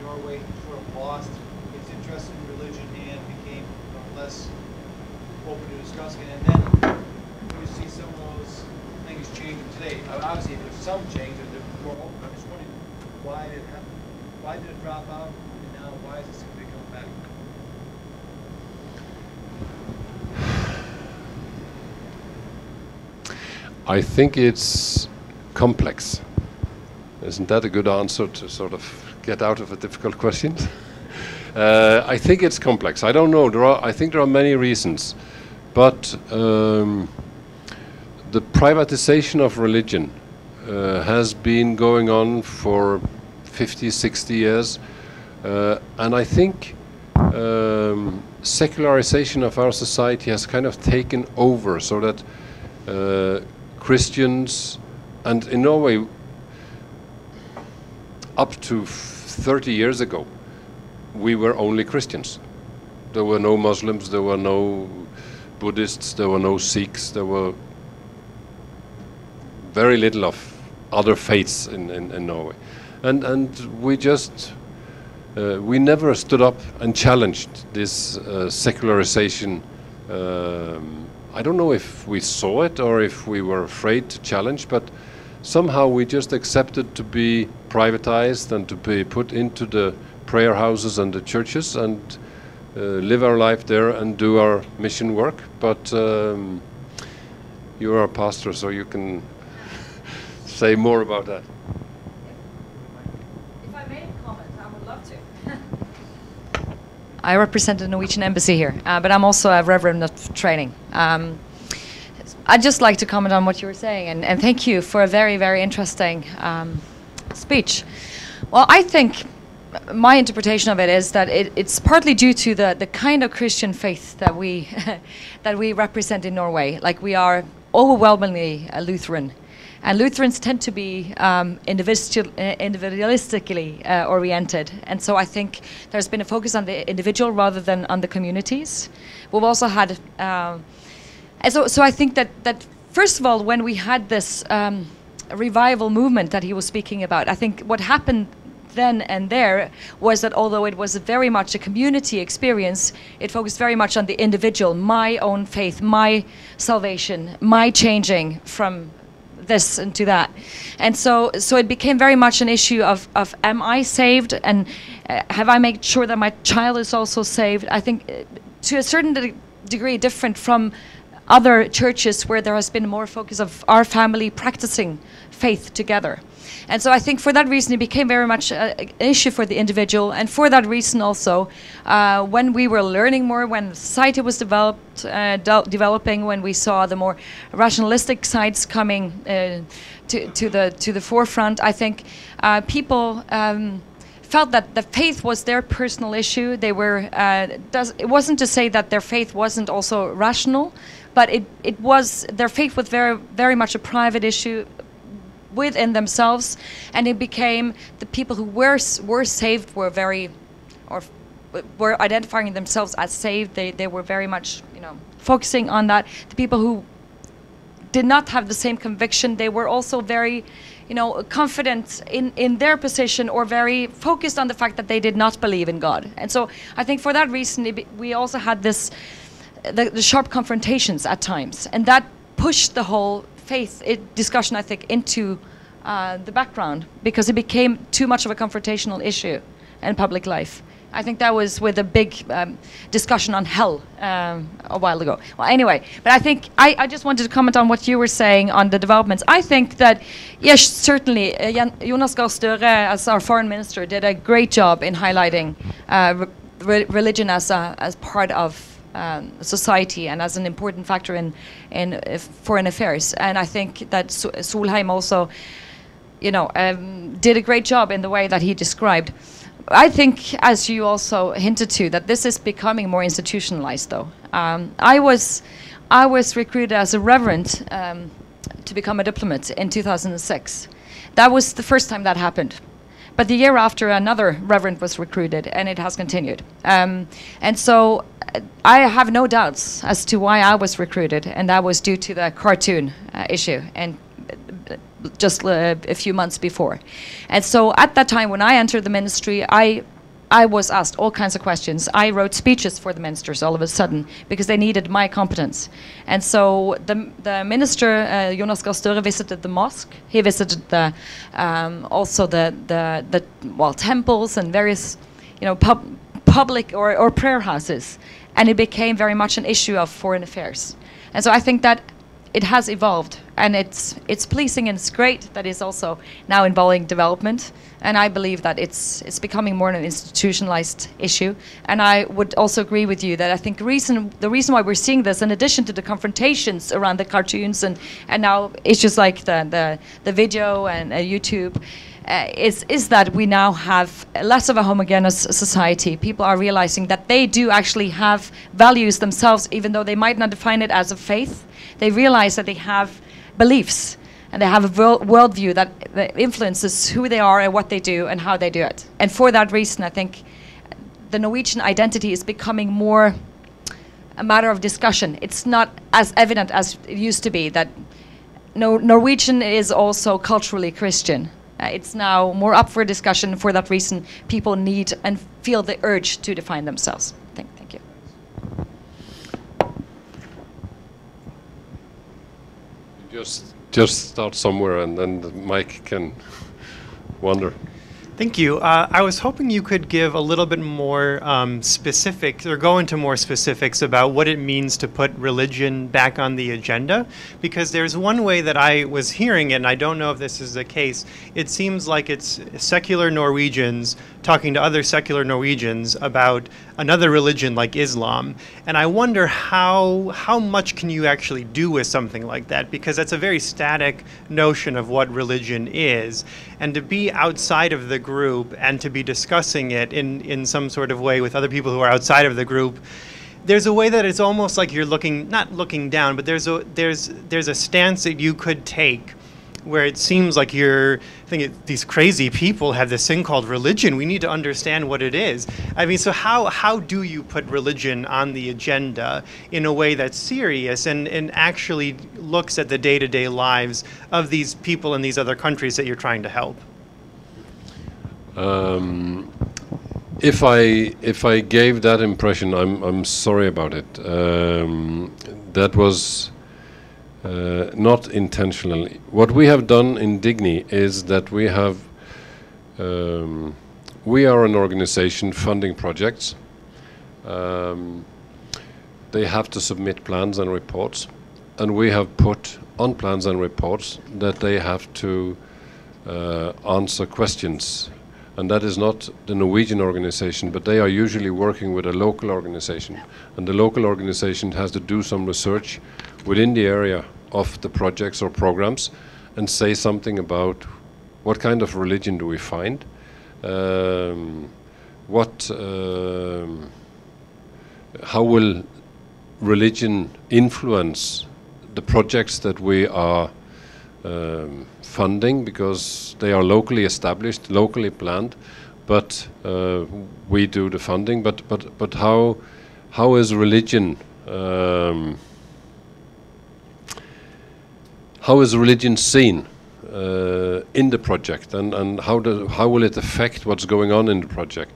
Norway sort of lost its interest in religion and became less open to discussing it? And then we see some of those things changing today. Obviously, there's some change, and they're more open. I'm just wondering, why did it happen? Why did it drop out, and now why is it simply coming back? I think it's complex. Isn't that a good answer to sort of get out of a difficult question? I think it's complex. I don't know. I think there are many reasons. But the privatization of religion has been going on for 50, 60 years. And I think secularization of our society has kind of taken over, so that Christians, and in Norway up to 30 years ago we were only Christians. There were no Muslims, there were no Buddhists, there were no Sikhs, there were very little of other faiths in Norway. And we just we never stood up and challenged this secularization. I don't know if we saw it or if we were afraid to challenge, but somehow we just accepted to be privatized and to be put into the prayer houses and the churches and live our life there and do our mission work. But you are a pastor, so you can say more about that. If I may comment, I would love to. I represent the Norwegian embassy here, but I'm also a reverend of training. I'd just like to comment on what you were saying, and thank you for a very, very interesting speech. Well, I think my interpretation of it is that it's partly due to the kind of Christian faith that we that we represent in Norway. Like, we are overwhelmingly Lutheran, and Lutherans tend to be individualistically oriented, and so I think there's been a focus on the individual rather than on the communities. We've also had, and so I think that first of all, when we had this revival movement that he was speaking about, I think what happened then and there was that although it was very much a community experience, it focused very much on the individual, my own faith, my salvation, my changing from this into that. And so it became very much an issue of am I saved, and have I made sure that my child is also saved? I think to a certain degree different from other churches where there has been more focus of our family practicing faith together. And so I think for that reason it became very much an issue for the individual, and for that reason also when we were learning more, when society was developing, when we saw the more rationalistic sides coming to the forefront, I think people felt that the faith was their personal issue. They were it wasn't to say that their faith wasn't also rational, but it was, their faith was very, very much a private issue within themselves, and it became the people who were saved were very, or were identifying themselves as saved. They were very much, focusing on that. The people who did not have the same conviction, they were also very, confident in their position, or very focused on the fact that they did not believe in God. And so I think for that reason we also had this the sharp confrontations at times, and that pushed the whole faith discussion, I think, into the background, because it became too much of a confrontational issue in public life. I think that was with a big discussion on hell a while ago. Well, anyway, but I think I just wanted to comment on what you were saying on the developments. I think that, yes, certainly, Jonas Gahr Støre, as our foreign minister, did a great job in highlighting religion as part of society and as an important factor in foreign affairs. And I think that Solheim also, did a great job in the way that he described. I think, as you also hinted to, that this is becoming more institutionalized, though. I was recruited as a reverend to become a diplomat in 2006. That was the first time that happened. But the year after, another reverend was recruited, and it has continued. And so I have no doubts as to why I was recruited, and that was due to the cartoon issue, and just a few months before. And so at that time, when I entered the ministry, I was asked all kinds of questions. I wrote speeches for the ministers all of a sudden because they needed my competence. And so the minister, Jonas Gahr Støre, visited the mosque. He visited also the temples and various, public or prayer houses. And it became very much an issue of foreign affairs. And so I think that it has evolved, and it's pleasing, and it's great that it's also now involving development. And I believe that it's becoming more an institutionalized issue. And I would also agree with you that I think the reason why we're seeing this, in addition to the confrontations around the cartoons and now issues like the video and YouTube, is that we now have less of a homogeneous society. People are realizing that they do actually have values themselves, even though they might not define it as a faith. They realize that they have beliefs and they have a worldview that influences who they are and what they do and how they do it. And for that reason, I think the Norwegian identity is becoming more a matter of discussion. It's not as evident as it used to be that Norwegian is also culturally Christian. It's now more up for discussion. For that reason, people need and feel the urge to define themselves. Thank you. Just start somewhere, and then the mic can wander. Thank you. I was hoping you could give a little bit more specifics, or go into more specifics about what it means to put religion back on the agenda, because there's one way that I was hearing it, and I don't know if this is the case. It seems like it's secular Norwegians talking to other secular Norwegians about another religion like Islam. And I wonder how much can you actually do with something like that, because that's a very static notion of what religion is. And to be outside of the group and to be discussing it in some sort of way with other people who are outside of the group, there's a way that it's almost like you're not looking down, but there's a stance that you could take where it seems like you're thinking, these crazy people have this thing called religion. We need to understand what it is. I mean, so how do you put religion on the agenda in a way that's serious and actually looks at the day-to-day lives of these people in these other countries that you're trying to help? If I gave that impression, I'm sorry about it. That was not intentionally. What we have done in Digni is that we are an organization funding projects. They have to submit plans and reports, and we have put on plans and reports that they have to answer questions. And that is not the Norwegian organization, but they are usually working with a local organization. And the local organization has to do some research within the area of the projects or programs and say something about what kind of religion do we find, how will religion influence the projects that we are funding, because they are locally established, locally planned, but we do the funding. But how is religion seen in the project, and how will it affect what's going on in the project?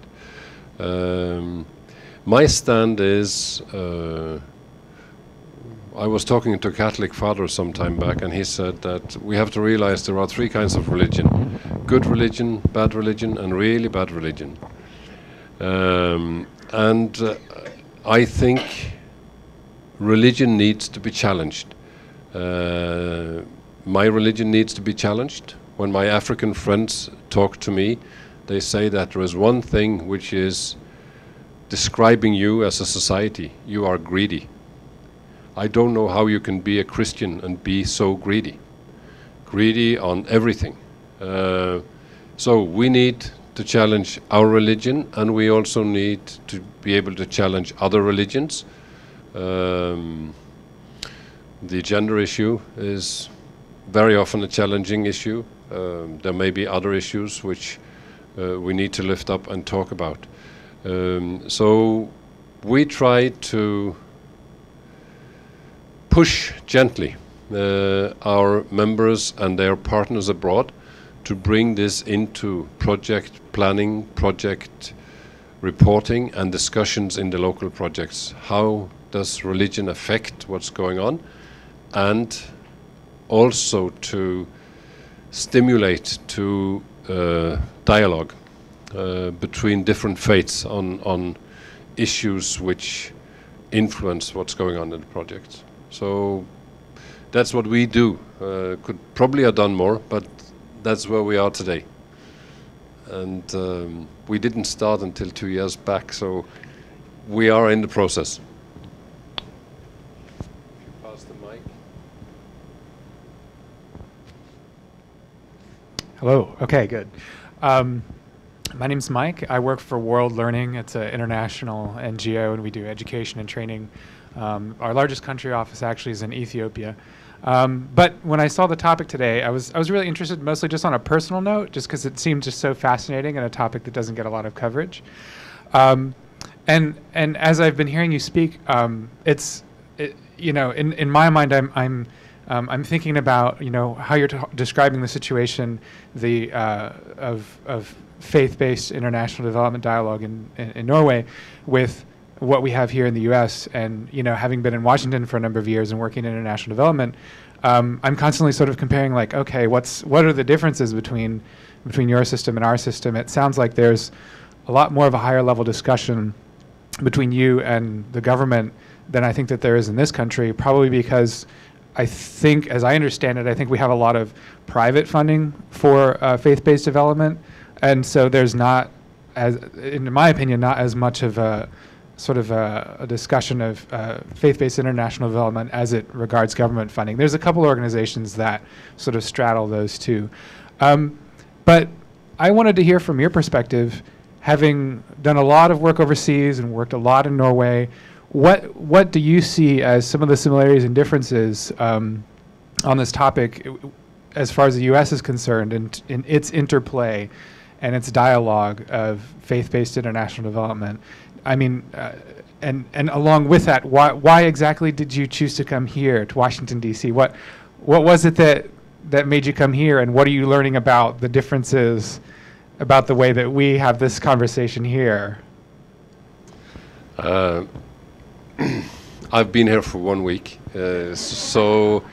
My stand is, I was talking to a Catholic father some time back, and he said that we have to realize there are three kinds of religion: good religion, bad religion, and really bad religion. I think religion needs to be challenged. My religion needs to be challenged. When my African friends talk to me, they say that there is one thing which is describing you as a society: you are greedy. I don't know how you can be a Christian and be so greedy on everything. So we need to challenge our religion, and we also need to be able to challenge other religions. The gender issue is very often a challenging issue. There may be other issues which we need to lift up and talk about. So we try to push gently our members and their partners abroad to bring this into project planning, project reporting, and discussions in the local projects. How does religion affect what's going on? And also to stimulate to dialogue between different faiths on issues which influence what's going on in the project. So that's what we do. Could probably have done more, but that's where we are today. And we didn't start until 2 years back, so we are in the process. If you pass the mic. Hello. Okay, good. My name's Mike. I work for World Learning. It's an international NGO, and we do education and training. Our largest country office actually is in Ethiopia. But when I saw the topic today, I was really interested, mostly just on a personal note, just because it seemed just so fascinating and a topic that doesn't get a lot of coverage. And as I've been hearing you speak, in my mind, I'm thinking about how you're describing the situation, of faith-based international development dialogue in Norway, with what we have here in the U.S. And having been in Washington for a number of years and working in international development, I'm constantly sort of comparing, like, okay, what are the differences between your system and our system? It sounds like there's a lot more of a higher level discussion between you and the government than I think that there is in this country, probably because I think, as I understand it, I think we have a lot of private funding for faith-based development, and so there's not, in my opinion, not as much of a sort of a discussion of faith-based international development as it regards government funding. There's a couple organizations that sort of straddle those two. But I wanted to hear from your perspective, having done a lot of work overseas and worked a lot in Norway, what do you see as some of the similarities and differences on this topic as far as the U.S. is concerned, and in its interplay and its dialogue of faith-based international development? I mean, and along with that, why exactly did you choose to come here to Washington, D.C.? What was it that made you come here, and what are you learning about the differences about the way that we have this conversation here? I've been here for 1 week, so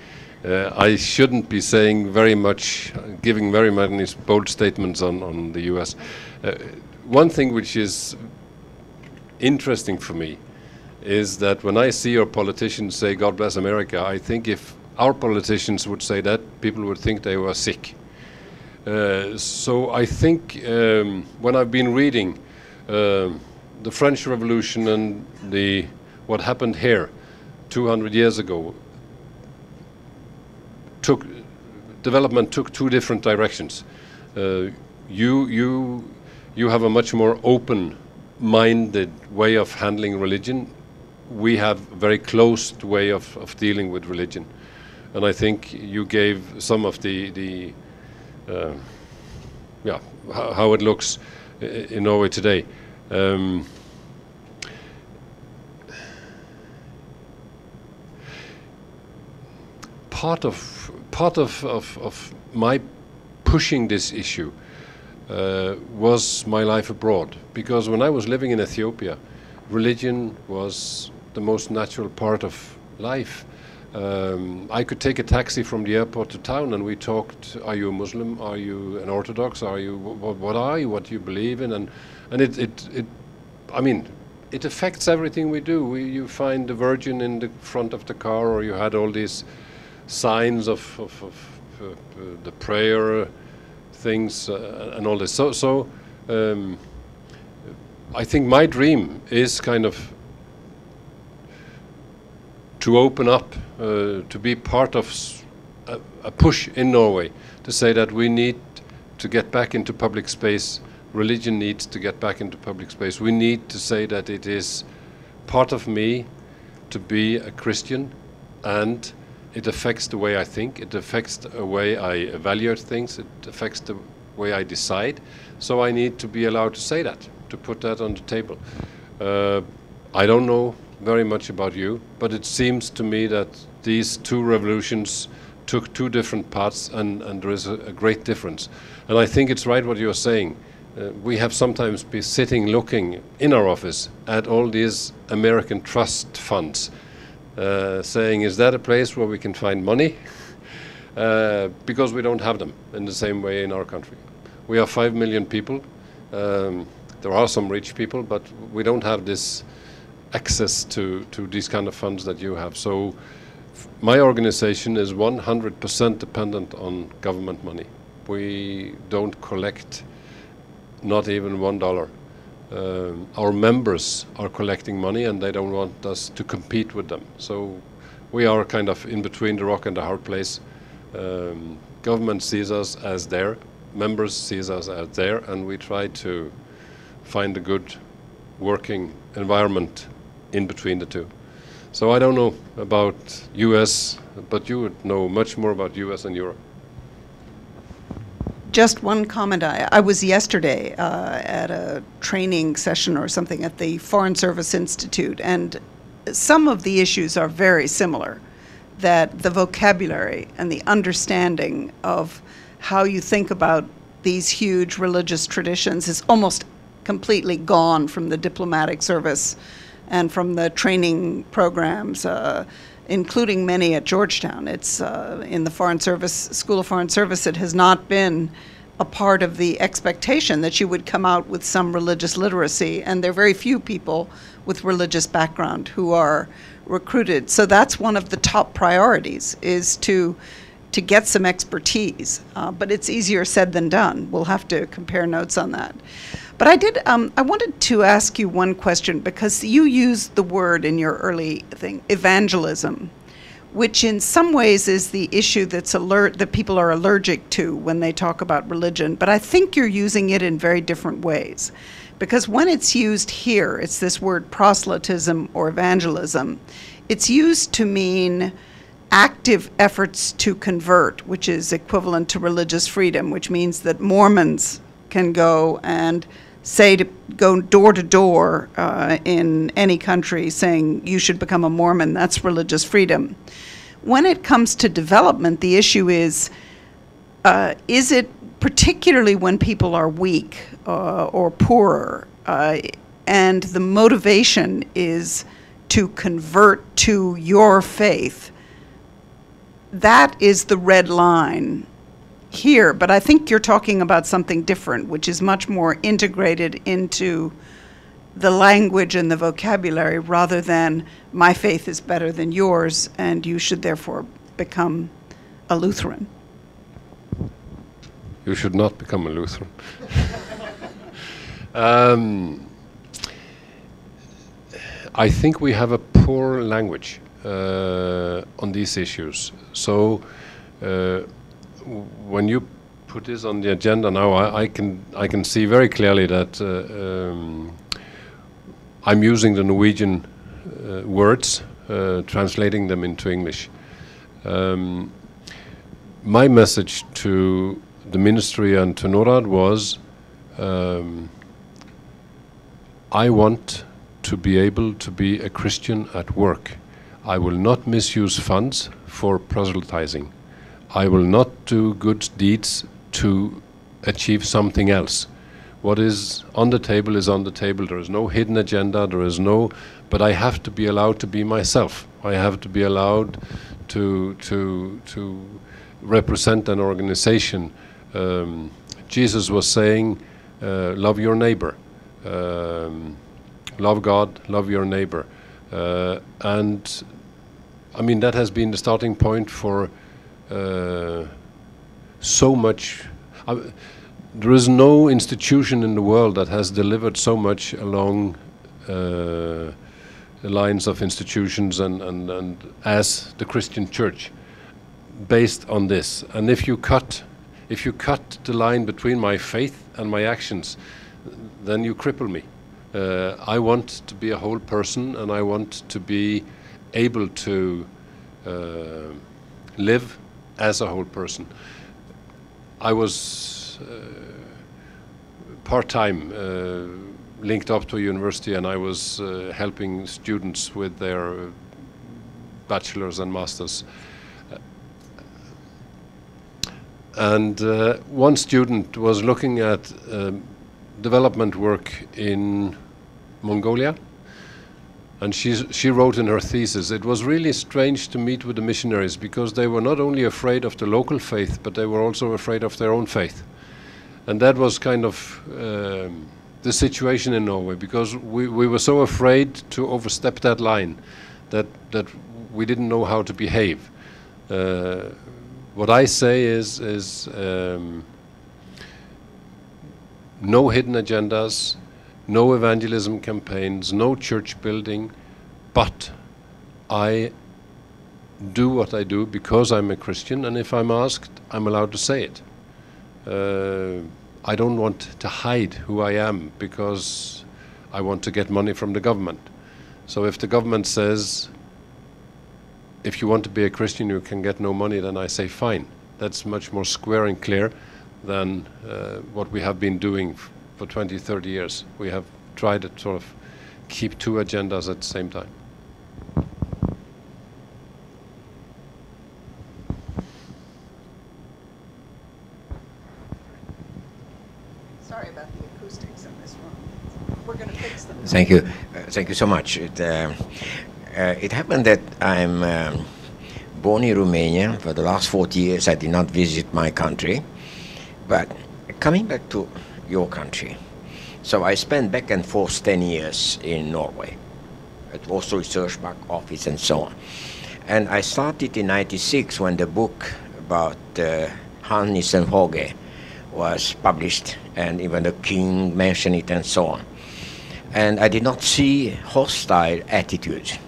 I shouldn't be saying very much, giving very many bold statements on the U.S. One thing which is interesting for me is that when I see our politicians say "God bless America," I think if our politicians would say that, people would think they were sick. So I think when I've been reading the French Revolution and what happened here 200 years ago, development took two different directions. You have a much more open-minded way of handling religion. We have a very closed way of dealing with religion, and I think you gave some of how it looks in Norway today. Part of my pushing this issue was my life abroad, because when I was living in Ethiopia, religion was the most natural part of life. I could take a taxi from the airport to town and we talked, are you a Muslim, are you an Orthodox, are you, what are you, what do you believe in? And it affects everything we do. You find the Virgin in the front of the car, or you had all these signs of the prayer things and all this. So I think my dream is kind of to open up, to be part of a push in Norway to say that we need to get back into public space. Religion needs to get back into public space. We need to say that it is part of me to be a Christian, and it affects the way I think, it affects the way I evaluate things, it affects the way I decide. So I need to be allowed to say that, to put that on the table. I don't know very much about you, but it seems to me that these two revolutions took two different paths, and there is a great difference. And I think it's right what you're saying. We have sometimes been sitting looking in our office at all these American trust funds, saying, is that a place where we can find money? Because we don't have them in the same way in our country. We are 5 million people. There are some rich people, but we don't have this access to these kind of funds that you have. So my organization is 100% dependent on government money. We don't collect not even $1. Our members are collecting money, and they don't want us to compete with them. So we are kind of in between the rock and the hard place. Government sees us as there, members sees us out there, and we try to find a good working environment in between the two. So I don't know about US, but you would know much more about US and Europe. Just one comment. I was yesterday at a training session or something at the Foreign Service Institute, and some of the issues are very similar, that the vocabulary and the understanding of how you think about these huge religious traditions is almost completely gone from the diplomatic service and from the training programs, including many at Georgetown. It's in the Foreign Service, School of Foreign Service, it has not been a part of the expectation that you would come out with some religious literacy, and there are very few people with religious background who are recruited. So that's one of the top priorities, is to get some expertise, but it's easier said than done. We'll have to compare notes on that. But I wanted to ask you one question, because you used the word in your early thing, evangelism, which in some ways is the issue that people are allergic to when they talk about religion. But I think you're using it in very different ways. Because when it's used here, it's this word proselytism or evangelism. It's used to mean active efforts to convert, which is equivalent to religious freedom, which means that Mormons can go and go door to door in any country saying you should become a Mormon. That's religious freedom. When it comes to development, the issue is it particularly when people are weak or poorer, and the motivation is to convert to your faith, that is the red line here. But I think you're talking about something different, which is much more integrated into the language and the vocabulary, rather than my faith is better than yours and you should therefore become a Lutheran. You should not become a Lutheran. I think we have a poor language on these issues. So when you put this on the agenda now, I can see very clearly that I'm using the Norwegian words, translating them into English. My message to the ministry and to NORAD was, I want to be able to be a Christian at work. I will not misuse funds for proselytizing. I will not do good deeds to achieve something else. What is on the table is on the table. There is no hidden agenda. But I have to be allowed to be myself. I have to be allowed to represent an organization. Jesus was saying, love your neighbor. Love God, love your neighbor. And I mean, that has been the starting point for so much. There is no institution in the world that has delivered so much along the lines of institutions and as the Christian church, based on this. And if you cut the line between my faith and my actions, then you cripple me. I want to be a whole person, and I want to be able to live as a whole person. I was part-time linked up to a university, and I was helping students with their bachelor's and master's. And one student was looking at development work in Mongolia, and she wrote in her thesis, it was really strange to meet with the missionaries because they were not only afraid of the local faith, but they were also afraid of their own faith. And that was kind of the situation in Norway, because we were so afraid to overstep that line that we didn't know how to behave. What I say is no hidden agendas, no evangelism campaigns, no church building, but I do what I do because I'm a Christian, and if I'm asked, I'm allowed to say it. I don't want to hide who I am because I want to get money from the government. So if the government says, if you want to be a Christian, you can get no money, then I say, fine. That's much more square and clear than what we have been doing for 20, 30 years. We have tried to sort of keep two agendas at the same time. Sorry about the acoustics in this room. We're going to fix them. Thank you. Thank you so much. It happened that I'm born in Romania. For the last 40 years, I did not visit my country. But coming back to your country, so I spent back and forth 10 years in Norway, at also research back office and so on. And I started in '96 when the book about Hans Nielsen Hauge was published, and even the king mentioned it and so on. And I did not see hostile attitudes.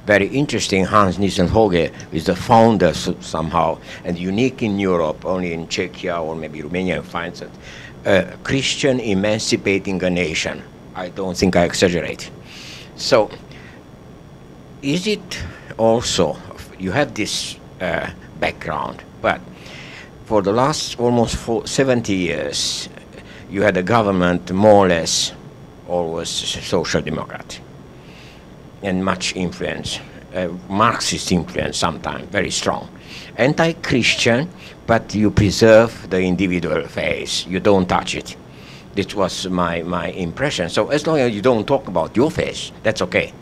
Very interesting, Hans Nielsen Hauge is the founder somehow, and unique in Europe, only in Czechia or maybe Romania finds it, Christian emancipating a nation. I don't think I exaggerate. So, is it also, you have this background, but for the last almost 70 years, you had a government more or less always social democrat, and much influence, Marxist influence sometimes, very strong. Anti-Christian, but you preserve the individual faith, you don't touch it. This was my impression. So as long as you don't talk about your faith, that's okay.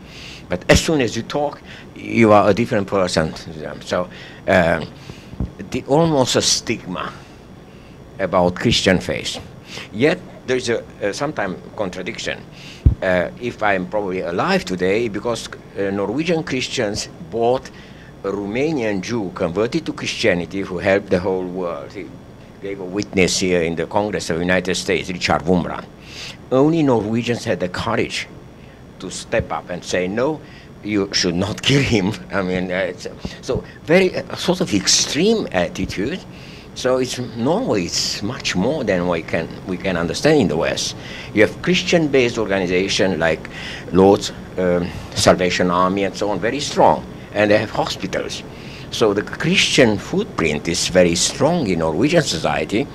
But as soon as you talk, you are a different person to them. So almost a stigma about Christian faith. Yet there's a sometimes contradiction. If I'm probably alive today, because Norwegian Christians bought a Romanian Jew converted to Christianity who helped the whole world. He gave a witness here in the Congress of the United States, Richard Wurmbrand. Only Norwegians had the courage to step up and say, no, you should not kill him. I mean, so very sort of extreme attitude. So Norway is much more than we can understand in the West. You have Christian-based organizations like Lord's Salvation Army and so on, very strong, and they have hospitals. So the Christian footprint is very strong in Norwegian society.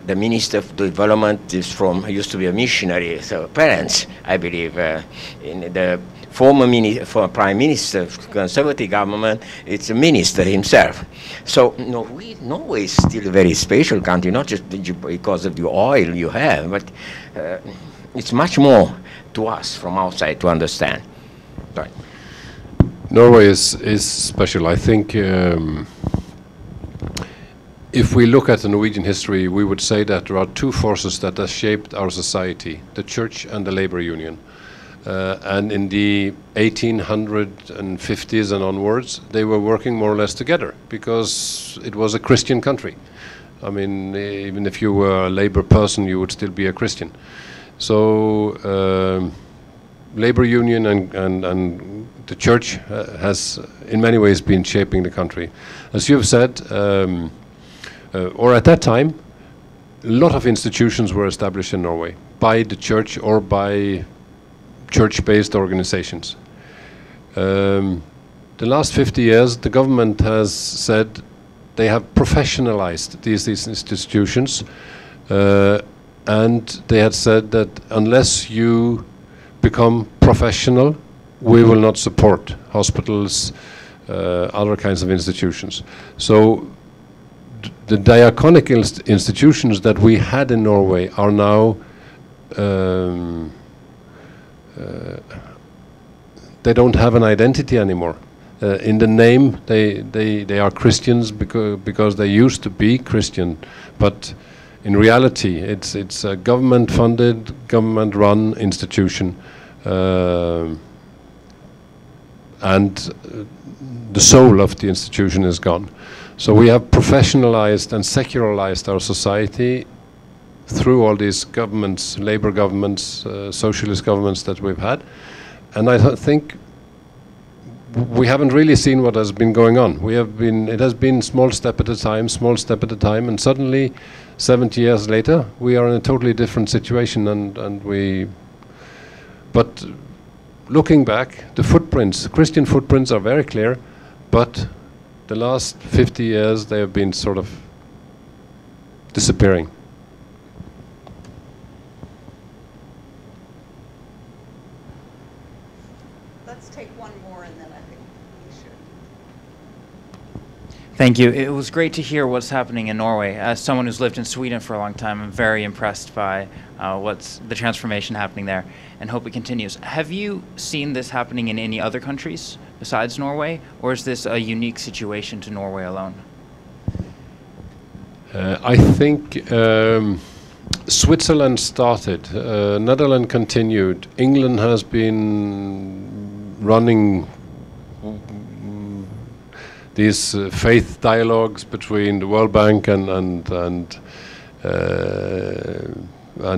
The Minister of Development is used to be a missionary, so parents, I believe, in the former Prime Minister of the Conservative government, it's a minister himself. So Norway is still a very special country, not just because of the oil you have, but it's much more to us from outside to understand. Sorry. Norway is special. I think if we look at the Norwegian history, we would say that there are two forces that have shaped our society, the church and the labor union. And in the 1850s and onwards, they were working more or less together because it was a Christian country. I mean, even if you were a labor person, you would still be a Christian. So labor union and the church has in many ways been shaping the country. As you have said, or at that time, a lot of institutions were established in Norway by the church or by church-based organizations. The last 50 years, the government has said they have professionalized these institutions, and they had said that unless you become professional, we will not support hospitals, other kinds of institutions. So the diaconic institutions that we had in Norway are now they don't have an identity anymore. In the name, they are Christians because they used to be Christian, but in reality, it's a government-funded, government-run institution, and the soul of the institution is gone. So we have professionalized and secularized our society through all these governments, labor governments, socialist governments that we've had. And I think we haven't really seen what has been going on. It has been small step at a time, and suddenly 70 years later, we are in a totally different situation, but looking back, the footprints, Christian footprints are very clear, but the last 50 years they have been sort of disappearing. Let's take one more and then I think we should. Thank you. It was great to hear what's happening in Norway. As someone who's lived in Sweden for a long time, I'm very impressed by what's the transformation happening there, and hope it continues. Have you seen this happening in any other countries besides Norway, or is this a unique situation to Norway alone? I think Switzerland started, Netherlands continued, England has been running these faith dialogues between the World Bank and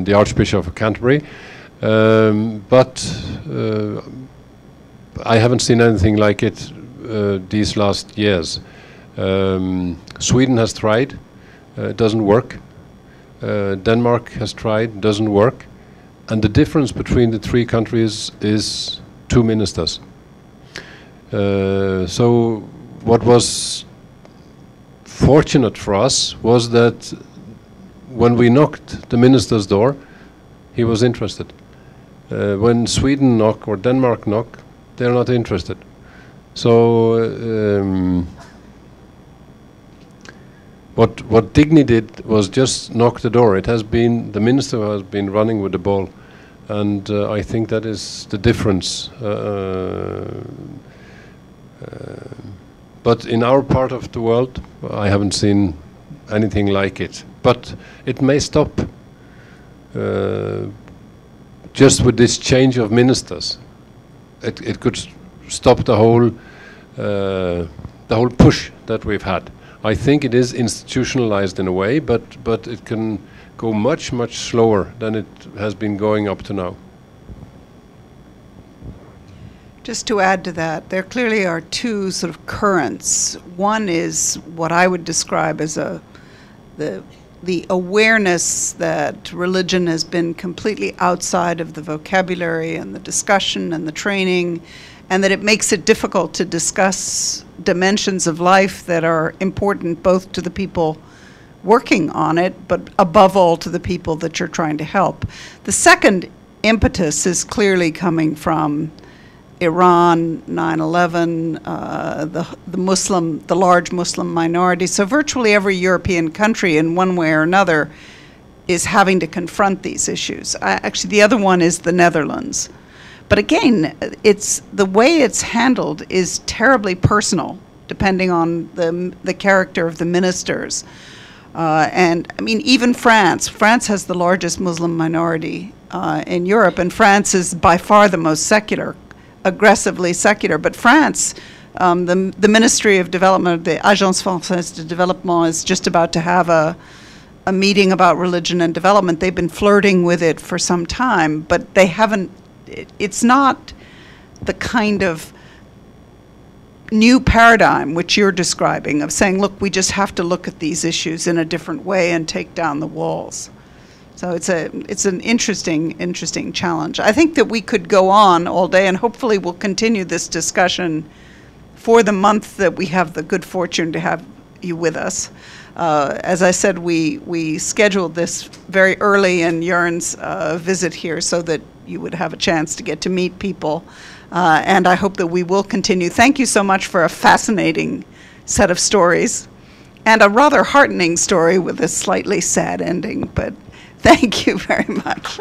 the Archbishop of Canterbury, but I haven't seen anything like it these last years. Sweden has tried, it doesn't work. Denmark has tried, doesn't work. And the difference between the three countries is 2 ministers. So what was fortunate for us was that when we knocked the minister's door, he was interested. When Sweden knock or Denmark knock, they're not interested. So what Digni did was just knock the door. It has been, the minister has been running with the ball, and I think that is the difference. But in our part of the world, I haven't seen anything like it. But it may stop just with this change of ministers. It could stop the whole push that we've had. I think it is institutionalized in a way, but it can go much slower than it has been going up to now. Just to add to that, there clearly are two sort of currents. One is what I would describe as the awareness that religion has been completely outside of the vocabulary and the discussion and the training, and that it makes it difficult to discuss dimensions of life that are important both to the people working on it, but above all to the people that you're trying to help. The second impetus is clearly coming from Iran, 9/11, the large Muslim minority. So virtually every European country in one way or another is having to confront these issues. Actually, the other one is the Netherlands. But again, the way it's handled is terribly personal, depending on the character of the ministers. And I mean, even France has the largest Muslim minority in Europe, and France is by far the most secular, aggressively secular. But France, the Ministry of Development, the Agence Française de Développement, is just about to have a meeting about religion and development. They've been flirting with it for some time, but they haven't. It's not the kind of new paradigm which you're describing of saying, look, we just have to look at these issues in a different way and take down the walls. So it's an interesting challenge. I think that we could go on all day, and hopefully we'll continue this discussion for the month that we have the good fortune to have you with us. As I said, we scheduled this very early in Jørn's visit here so that you would have a chance to get to meet people. And I hope that we will continue. Thank you so much for a fascinating set of stories and a rather heartening story with a slightly sad ending, but thank you very much.